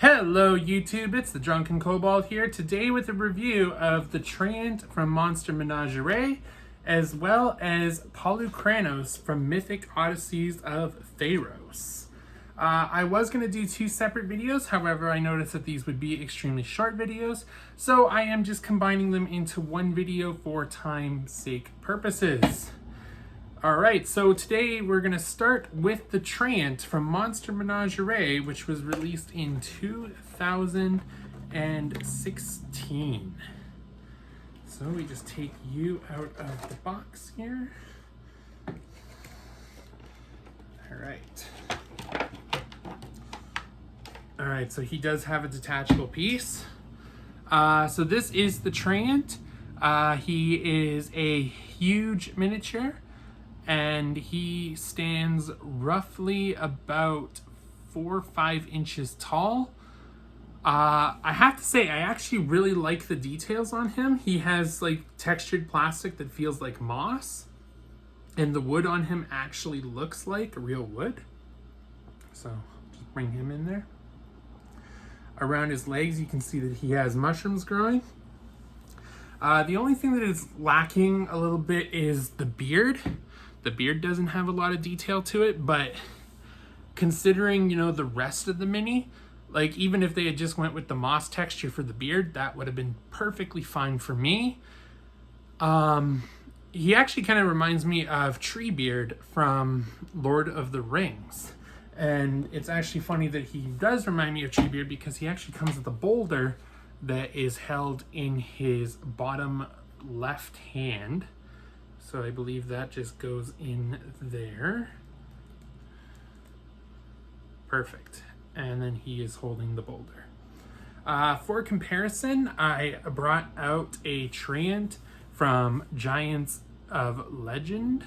Hello YouTube, it's the Drunken Kobold here, today with a review of the Treant from Monster Menagerie, as well as Polukranos from Mythic Odysseys of Theros. I was going to do two separate videos, however I noticed that these would be extremely short videos, so I am just combining them into one video for time's sake purposes. Alright, so today we're going to start with the Treant from Monster Menagerie, which was released in 2016. So we just take you out of the box here. Alright, so he does have a detachable piece. So this is the Treant. He is a huge miniature, and he stands roughly about 4 or 5 inches tall. I have to say, I actually really like the details on him. He has like textured plastic that feels like moss, and the wood on him actually looks like real wood. So just bring him in there. Around his legs, you can see that he has mushrooms growing. The only thing that is lacking a little bit is the beard. The beard doesn't have a lot of detail to it, but considering, you know, the rest of the mini, like even if they had just went with the moss texture for the beard, that would have been perfectly fine for me. He actually kind of reminds me of Treebeard from Lord of the Rings. And it's actually funny that he does remind me of Treebeard because he actually comes with a boulder that is held in his bottom left hand. So I believe that just goes in there. Perfect. And then he is holding the boulder. For comparison, I brought out a Treant from Giants of Legend.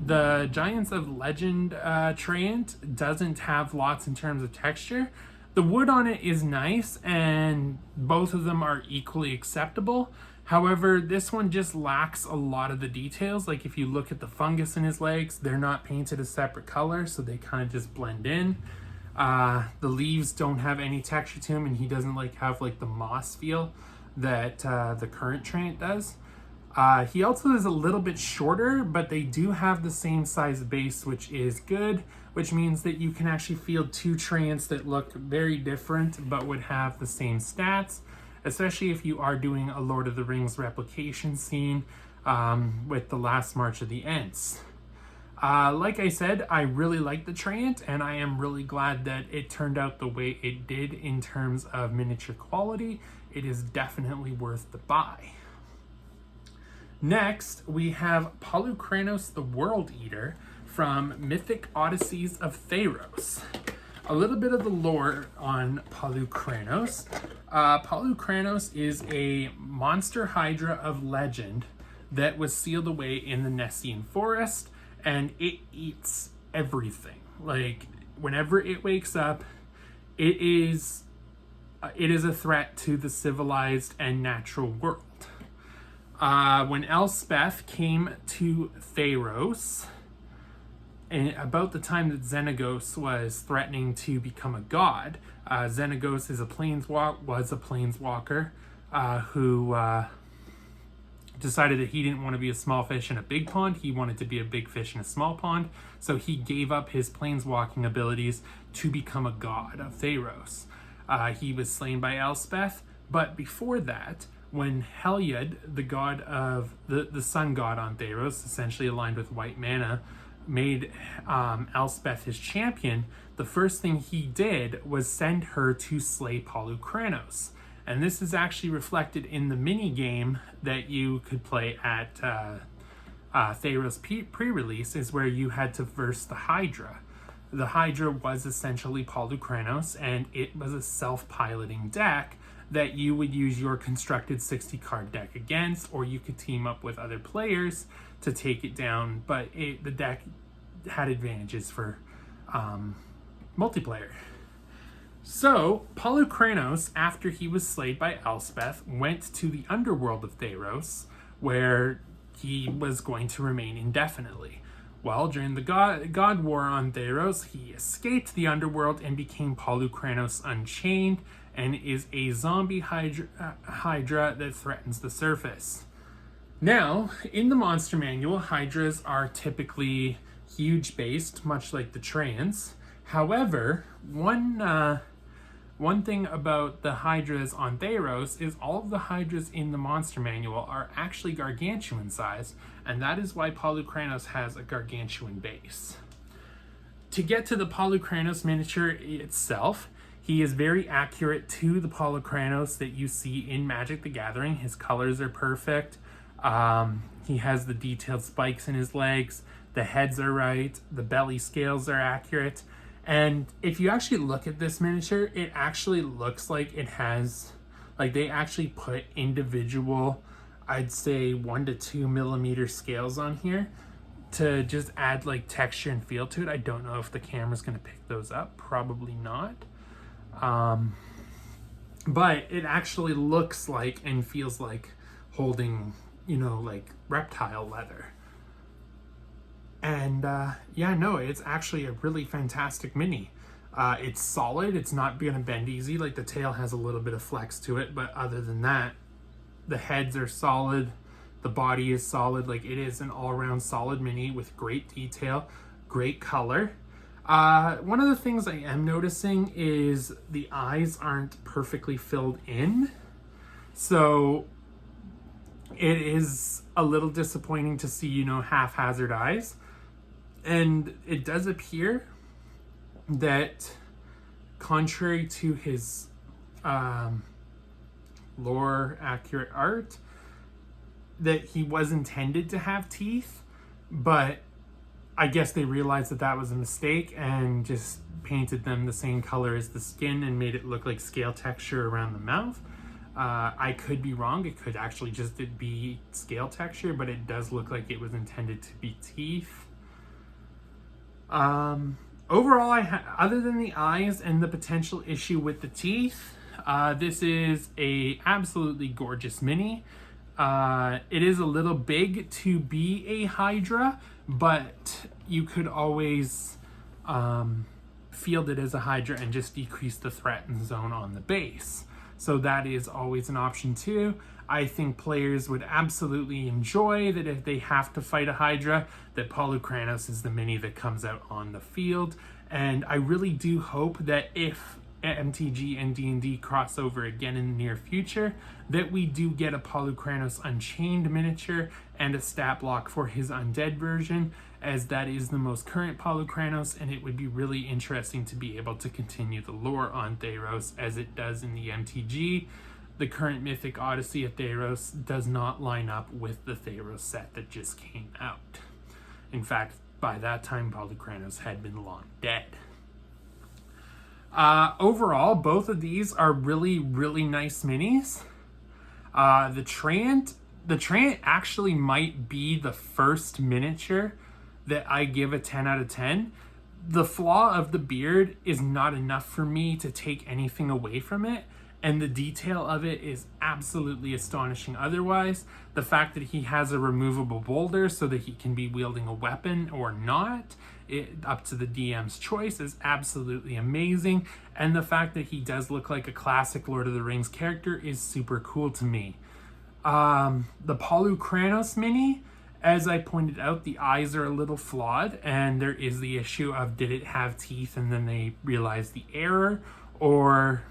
The Giants of Legend Treant doesn't have lots in terms of texture. The wood on it is nice, and both of them are equally acceptable. However, this one just lacks a lot of the details. Like if you look at the fungus in his legs, they're not painted a separate color, so they kind of just blend in. The leaves don't have any texture to him, and he doesn't have the moss feel that the current Treant does. He also is a little bit shorter, but they do have the same size base, which is good, which means that you can actually field two Treants that look very different but would have the same stats, especially if you are doing a Lord of the Rings replication scene with the Last March of the Ents. Like I said, I really like the Treant, and I am really glad that it turned out the way it did in terms of miniature quality. It is definitely worth the buy. Next, we have Polukranos the World Eater from Mythic Odysseys of Theros. A little bit of the lore on Polukranos. Polukranos is a monster hydra of legend that was sealed away in the Nessian forest, and it eats everything. Like, whenever it wakes up, it is a threat to the civilized and natural world. When Elspeth came to Theros, and about the time that Xenagos was threatening to become a god, Xenagos was a planeswalker who decided that he didn't want to be a small fish in a big pond. He wanted to be a big fish in a small pond. So he gave up his planeswalking abilities to become a god of Theros. He was slain by Elspeth, but before that, when Heliod, the god of the sun god on Theros, essentially aligned with white mana, made Elspeth his champion, the first thing he did was send her to slay Polukranos. And this is actually reflected in the mini game that you could play at Theros pre-release, is where you had to verse the Hydra. The Hydra was essentially Polukranos, and it was a self-piloting deck that you would use your constructed 60-card deck against, or you could team up with other players to take it down, but the deck had advantages for multiplayer. So, Polukranos, after he was slayed by Elspeth, went to the underworld of Theros, where he was going to remain indefinitely. Well, during the God War on Theros, he escaped the underworld and became Polukranos Unchained, and is a zombie Hydra that threatens the surface. Now, in the monster manual, Hydras are typically huge based, much like the Treants. However, one thing about the Hydras on Theros is all of the Hydras in the monster manual are actually gargantuan size, and that is why Polukranos has a gargantuan base. To get to the Polukranos miniature itself, he is very accurate to the Polukranos that you see in Magic the Gathering. His colors are perfect. He has the detailed spikes in his legs. The heads are right. The belly scales are accurate. And if you actually look at this miniature, it actually looks like it has, like they actually put individual, I'd say 1 to 2 millimeter scales on here to just add like texture and feel to it. I don't know if the camera's going to pick those up. Probably not. But it actually looks like and feels like holding, you know, like reptile leather. And yeah, no, it's actually a really fantastic mini. It's solid. It's not going to bend easy. Like the tail has a little bit of flex to it, but other than that, the heads are solid. The body is solid. Like it is an all-around solid mini with great detail, great color. One of the things I am noticing is the eyes aren't perfectly filled in. So it is a little disappointing to see, you know, haphazard eyes. And it does appear that, contrary to his lore accurate art, that he was intended to have teeth, but I guess they realized that that was a mistake and just painted them the same color as the skin and made it look like scale texture around the mouth. I could be wrong. It could actually just be scale texture, but it does look like it was intended to be teeth. Overall, other than the eyes and the potential issue with the teeth, this is a absolutely gorgeous mini. It is a little big to be a Hydra, but you could always field it as a Hydra and just decrease the threatened zone on the base. So that is always an option too. I think players would absolutely enjoy that if they have to fight a Hydra, that Polukranos is the mini that comes out on the field. And I really do hope that if MTG and D&D cross over again in the near future, that we do get a Polukranos Unchained miniature and a stat block for his undead version, as that is the most current Polukranos, and it would be really interesting to be able to continue the lore on Theros as it does in the MTG. The current Mythic Odyssey of Theros does not line up with the Theros set that just came out. In fact, by that time, Polukranos had been long dead. Overall, both of these are really, really nice minis. The Treant actually might be the first miniature that I give a 10 out of 10. The flaw of the beard is not enough for me to take anything away from it, and the detail of it is absolutely astonishing otherwise. The fact that he has a removable boulder so that he can be wielding a weapon or not, up to the DM's choice, is absolutely amazing. And the fact that he does look like a classic Lord of the Rings character is super cool to me. The Polukranos mini, as I pointed out, the eyes are a little flawed, and there is the issue of, did it have teeth and then they realized the error, or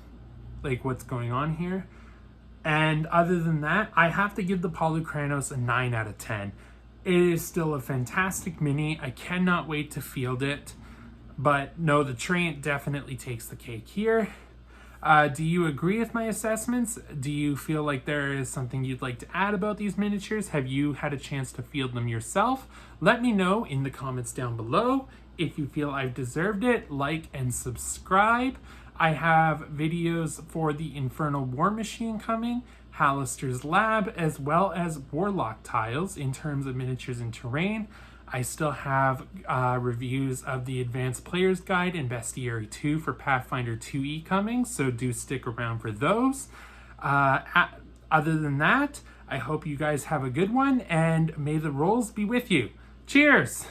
like what's going on here? And other than that, I have to give the Polukranos a 9 out of 10. It is still a fantastic mini. I cannot wait to field it. But no, the Treant definitely takes the cake here. Do you agree with my assessments? Do you feel like there is something you'd like to add about these miniatures? Have you had a chance to field them yourself? Let me know in the comments down below. If you feel I've deserved it, like and subscribe. I have videos for the Infernal War Machine coming, Hallister's Lab, as well as Warlock tiles in terms of miniatures and terrain. I still have reviews of the Advanced Player's Guide and Bestiary 2 for Pathfinder 2e coming, so do stick around for those. Other than that, I hope you guys have a good one, and may the rolls be with you. Cheers!